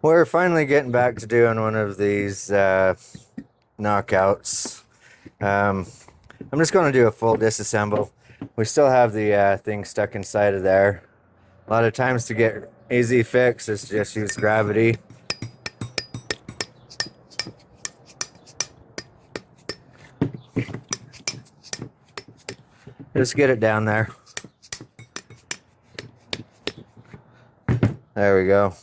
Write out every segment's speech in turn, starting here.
We're finally getting back to doing one of these knockouts. Um, I'm just going to do a full disassemble. We still have the thing stuck inside of there. A lot of times to get easy fix is just use gravity. Just get it down there. There we go.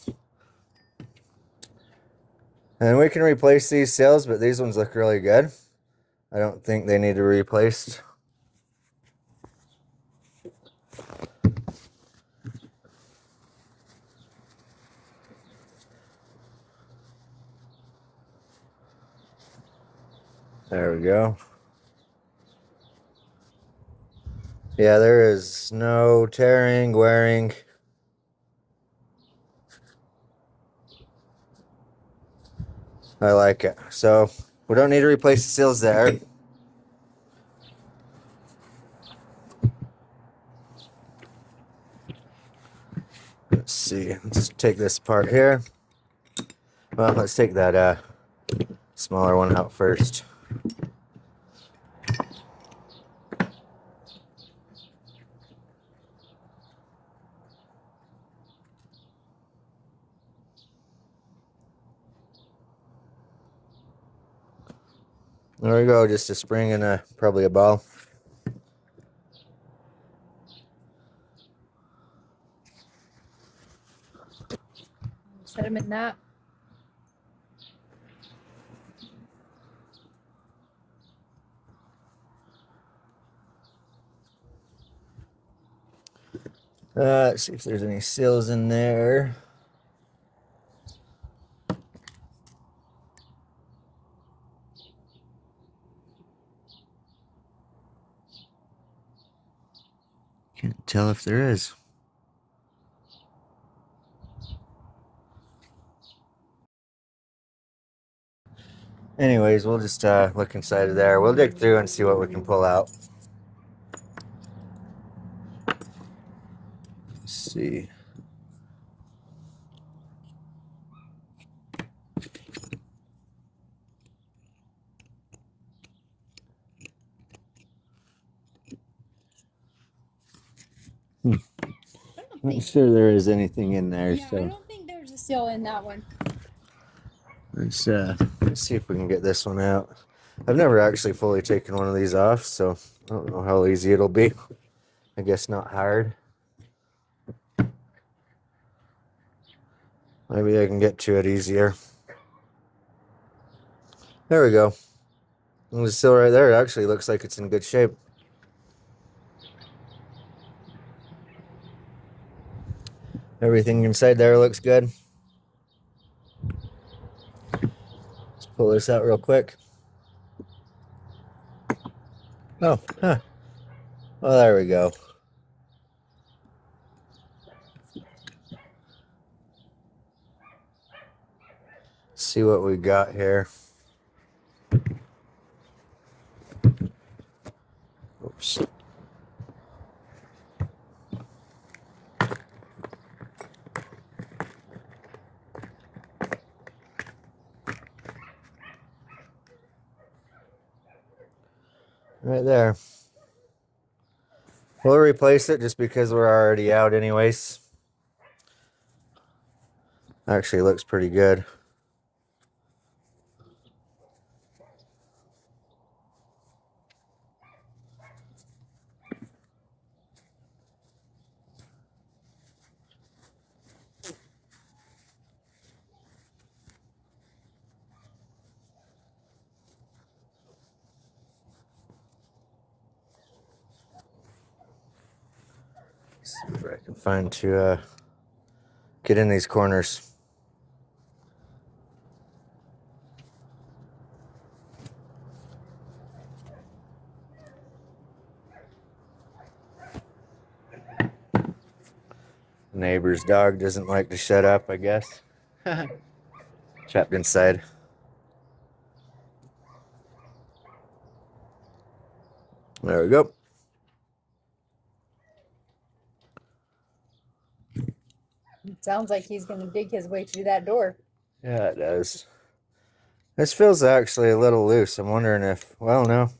And we can replace these seals, but these ones look really good. I don't think they need to be replaced. There we go. Yeah, there is no tearing, wearing. I like it. So we don't need to replace the seals there. Let's see. Let's take this part here. Well, let's take that smaller one out first. There we go. Just a spring and probably a ball. Set them in that. Let's see if there's any seals in there. Can't tell if there is. Anyways, we'll just look inside of there. We'll dig through and see what we can pull out. Let's see. Not sure there is anything in there. Yeah, So I don't think there's a seal in that one. let's see if we can get this one out. I've never actually fully taken one of these off, so I don't know how easy it'll be. I guess not hard. Maybe I can get to it easier. There we go. And the seal right there, it actually looks like it's in good shape. Everything inside there looks good. Let's pull this out real quick. Oh, huh. Well, there we go. See what we got here. Oops. Right there. We'll replace it just because we're already out anyways. Actually looks pretty good. See what I can find to get in these corners. Neighbor's dog doesn't like to shut up, I guess. Trapped inside. There we go. It sounds like he's going to dig his way through that door. Yeah, it does. This feels actually a little loose. I'm wondering if, well, no.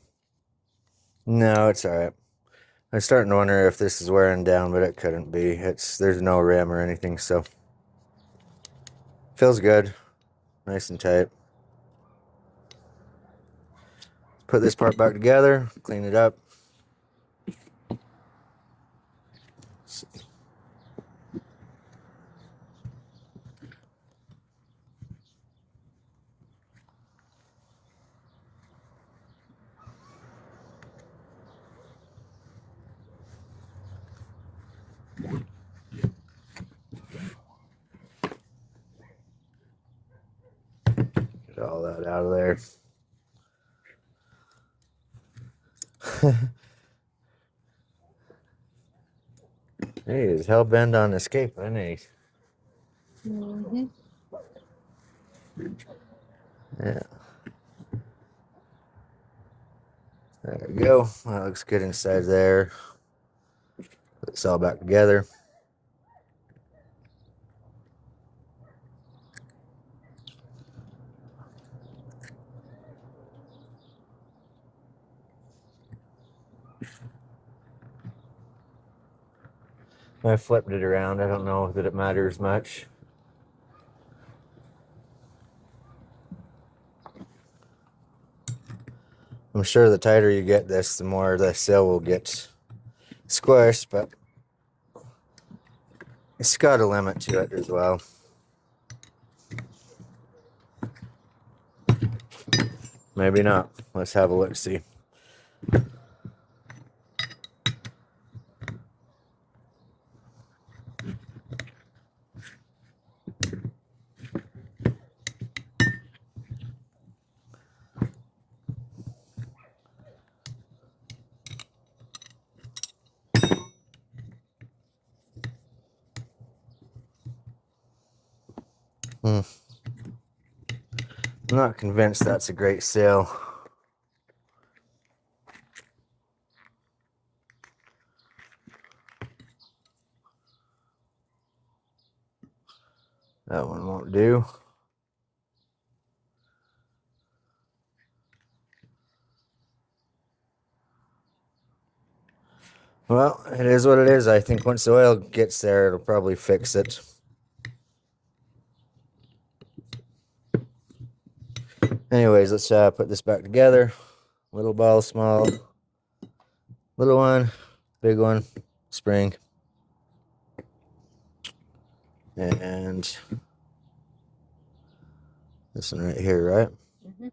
No, it's all right. I'm starting to wonder if this is wearing down, but it couldn't be. There's no rim or anything, so feels good. Nice and tight. Put this part back together, clean it up. Get all that out of there. He's hell bent on escape, isn't he? Mm-hmm. Yeah. There we go. That looks good inside there. Put this all back together. I flipped it around. I don't know that it matters much. I'm sure the tighter you get this, the more the sail will get squished, but it's got a limit to it as well. Maybe not. Let's have a look see. I'm not convinced that's a great sail. That one won't do. Well, it is what it is. I think once the oil gets there, it'll probably fix it. Anyways, let's put this back together. Little ball, small. Little one, big one, spring. And this one right here, right? Mm-hmm.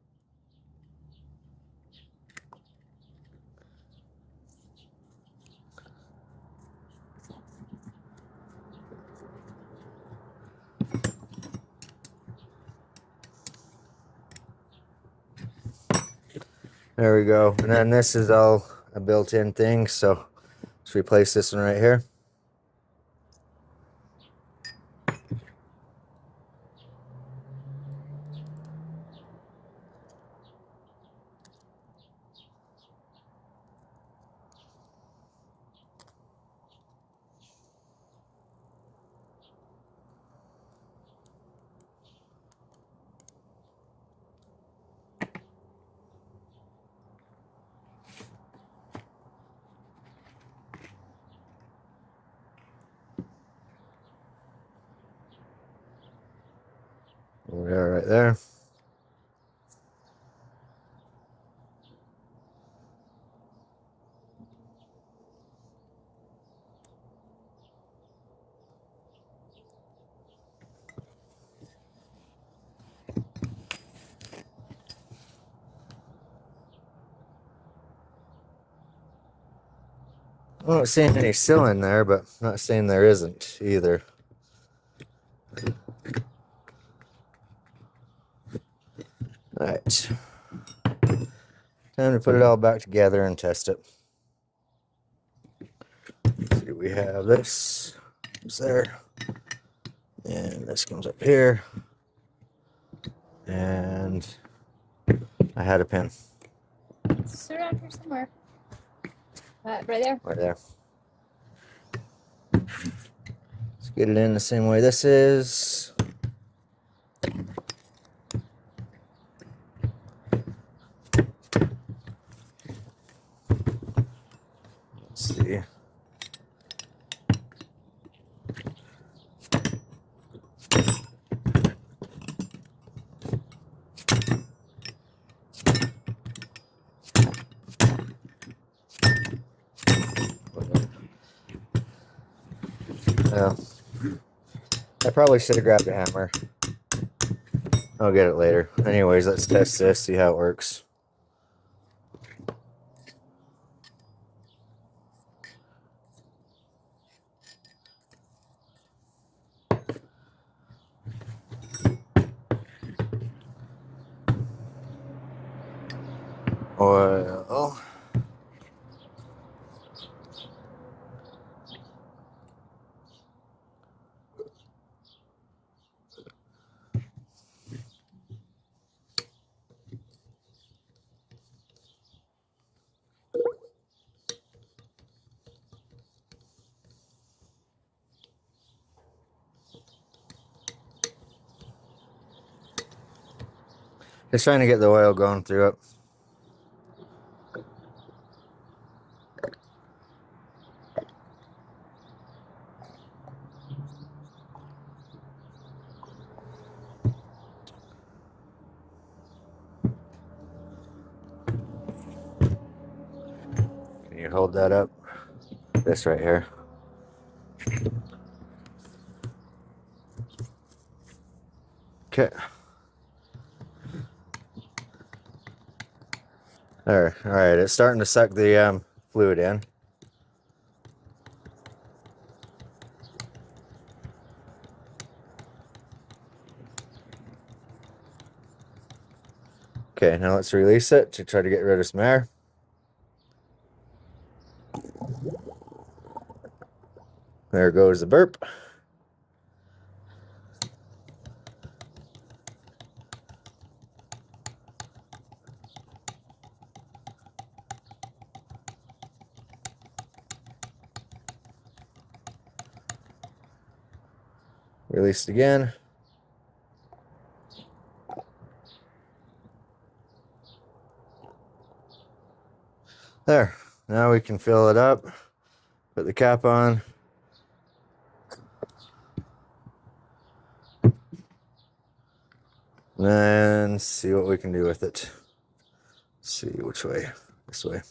There we go. And then this is all a built-in thing, so let's replace this one right here. There we are right there. I'm not seeing any sill in there, but I'm not saying there isn't either. All right. Time to put it all back together and test it. Let's see, we have this. It's there. And this comes up here. And I had a pin. It's around here somewhere. Right there. Right there. Let's get it in the same way this is. Yeah. I probably should have grabbed a hammer. I'll get it later. Anyways, let's test this, see how it works. Oil. Just trying to get the oil going through it. Can you hold that up? This right here. Okay. There. All right. It's starting to suck the fluid in. Okay. Now let's release it to try to get rid of some air. There goes the burp. Released again. There. Now we can fill it up. Put the cap on. And see what we can do with it. See which way. This way.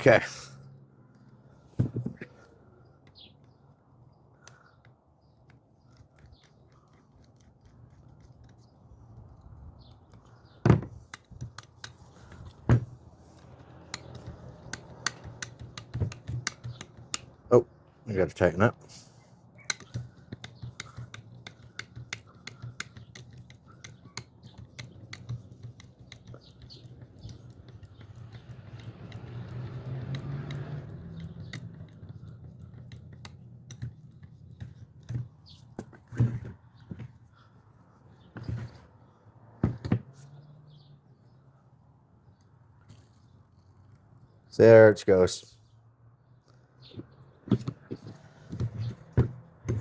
Okay. Oh, I got to tighten up. There it goes.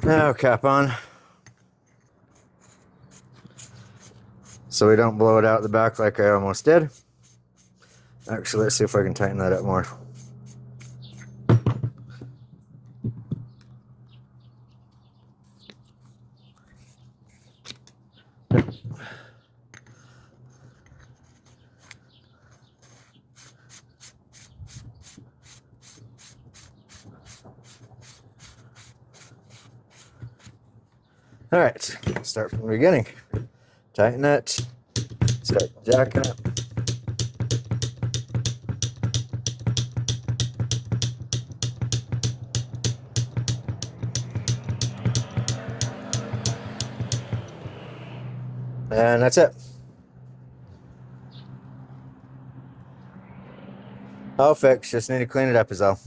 Now cap on. So we don't blow it out the back like I almost did. Actually, let's see if I can tighten that up more. All right, start from the beginning. Tighten it. Start jacking it. And that's it. All fixed. Just need to clean it up is all.